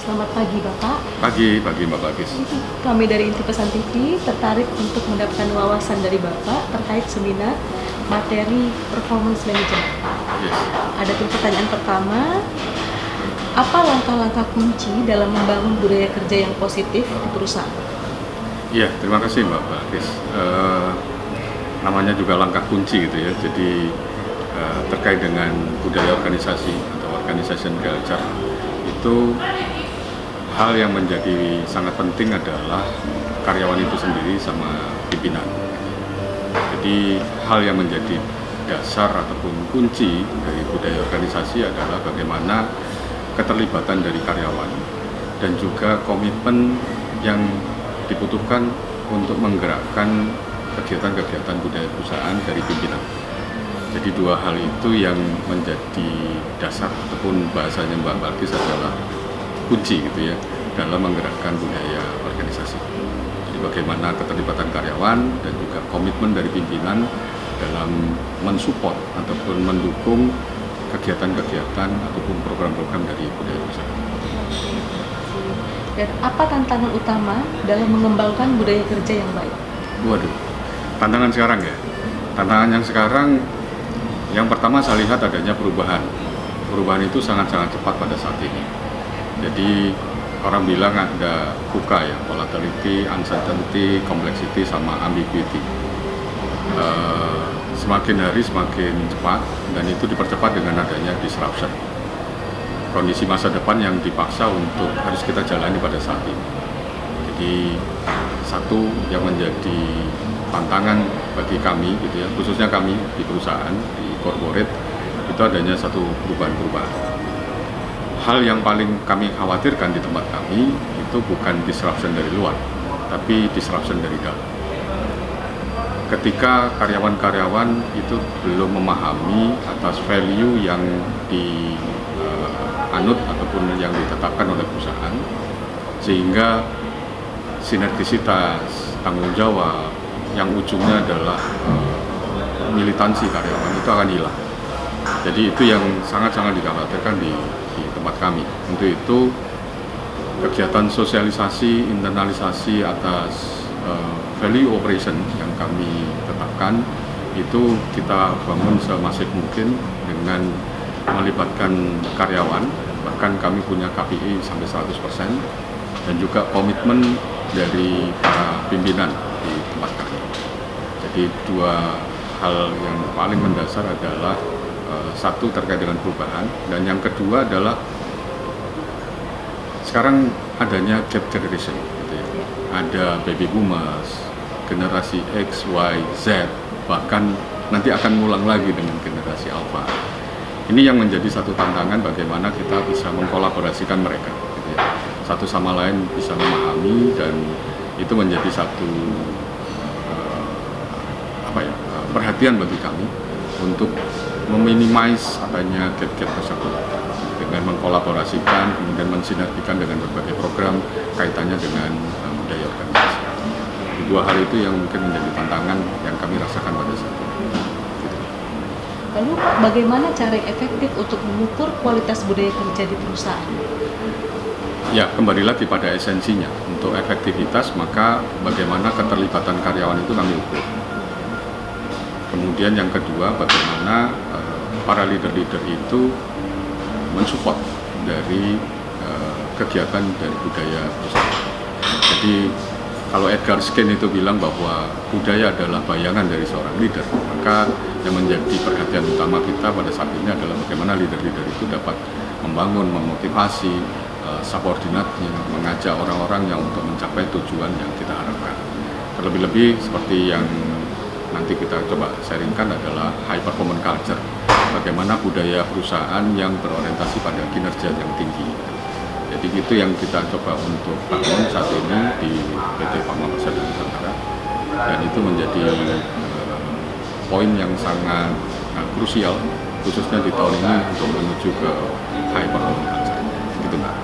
Selamat pagi Bapak. Pagi Mbak Bagis. Kami dari Inti Pesan TV tertarik untuk mendapatkan wawasan dari Bapak terkait seminar materi performance management. Yes. Ada tuh pertanyaan pertama, apa langkah-langkah kunci dalam membangun budaya kerja yang positif di perusahaan? Iya, terima kasih Mbak Bagis. Namanya juga langkah kunci gitu ya. Jadi terkait dengan budaya organisasi atau organization culture itu hal yang menjadi sangat penting adalah karyawan itu sendiri sama pimpinan. Jadi hal yang menjadi dasar ataupun kunci dari budaya organisasi adalah bagaimana keterlibatan dari karyawan dan juga komitmen yang dibutuhkan untuk menggerakkan kegiatan-kegiatan budaya perusahaan dari pimpinan. Jadi dua hal itu yang menjadi dasar ataupun bahasanya Mbak Balkis adalah kunci gitu ya dalam menggerakkan budaya organisasi. Jadi bagaimana keterlibatan karyawan dan juga komitmen dari pimpinan dalam mensupport ataupun mendukung kegiatan-kegiatan ataupun program-program dari budaya perusahaan. Dan apa tantangan utama dalam mengembangkan budaya kerja yang baik? Waduh, tantangan sekarang ya. Tantangan yang sekarang yang pertama saya lihat adanya perubahan. Perubahan itu sangat-sangat cepat pada saat ini. Jadi orang bilang ada VUCA ya, volatility, uncertainty, complexity, sama ambiguity. Semakin hari semakin cepat dan itu dipercepat dengan adanya disruption. Kondisi masa depan yang dipaksa untuk harus kita jalani pada saat ini. Jadi satu yang menjadi tantangan bagi kami gitu ya, khususnya kami di perusahaan, di corporate, itu adanya satu perubahan-perubahan. Hal yang paling kami khawatirkan di tempat kami itu bukan disruption dari luar, tapi disruption dari dalam. Ketika karyawan-karyawan itu belum memahami atas value yang dianut ataupun yang ditetapkan oleh perusahaan, sehingga sinergisitas, tanggung jawab, yang ujungnya adalah militansi karyawan itu akan hilang. Jadi itu yang sangat-sangat dikhawatirkan di tempat kami. Untuk itu kegiatan sosialisasi, internalisasi atas value operation yang kami tetapkan itu kita bangun semasif mungkin dengan melibatkan karyawan, bahkan kami punya KPI sampai 100% dan juga komitmen dari para pimpinan di tempat kami. Jadi dua hal yang paling mendasar adalah satu terkait dengan perubahan dan yang kedua adalah sekarang adanya gap generation gitu ya. Ada baby boomers, generasi X, Y, Z, bahkan nanti akan ngulang lagi dengan generasi alpha. Ini yang menjadi satu tantangan bagaimana kita bisa mengkolaborasikan mereka gitu ya. Satu sama lain bisa memahami dan itu menjadi satu perhatian bagi kami untuk meminimais adanya gap-gap tersebut dengan mengkolaborasikan, kemudian mensinergikan dengan berbagai program kaitannya dengan budaya organisasi. Dua hal itu yang mungkin menjadi tantangan yang kami rasakan pada saat ini. Lalu bagaimana cara yang efektif untuk mengukur kualitas budaya kerja di perusahaan? Ya, kembali lagi pada esensinya. Untuk efektivitas, maka bagaimana keterlibatan karyawan itu kami ukur. Kemudian yang kedua, bagaimana para leader-leader itu mensupport dari kegiatan dari budaya perusahaan. Jadi kalau Edgar Schein itu bilang bahwa budaya adalah bayangan dari seorang leader, maka yang menjadi perhatian utama kita pada saat ini adalah bagaimana leader-leader itu dapat membangun, memotivasi subordinatnya, mengajak orang-orang yang untuk mencapai tujuan yang kita harapkan. Terlebih-lebih seperti yang nanti kita coba sharingkan adalah high performance culture. Bagaimana budaya perusahaan yang berorientasi pada kinerja yang tinggi. Jadi itu yang kita coba untuk bangun saat ini di PT Pharma Persada Nusantara. Dan itu menjadi poin yang sangat krusial, khususnya di tahun ini untuk menuju ke high performance culture. Gitu, Mbak.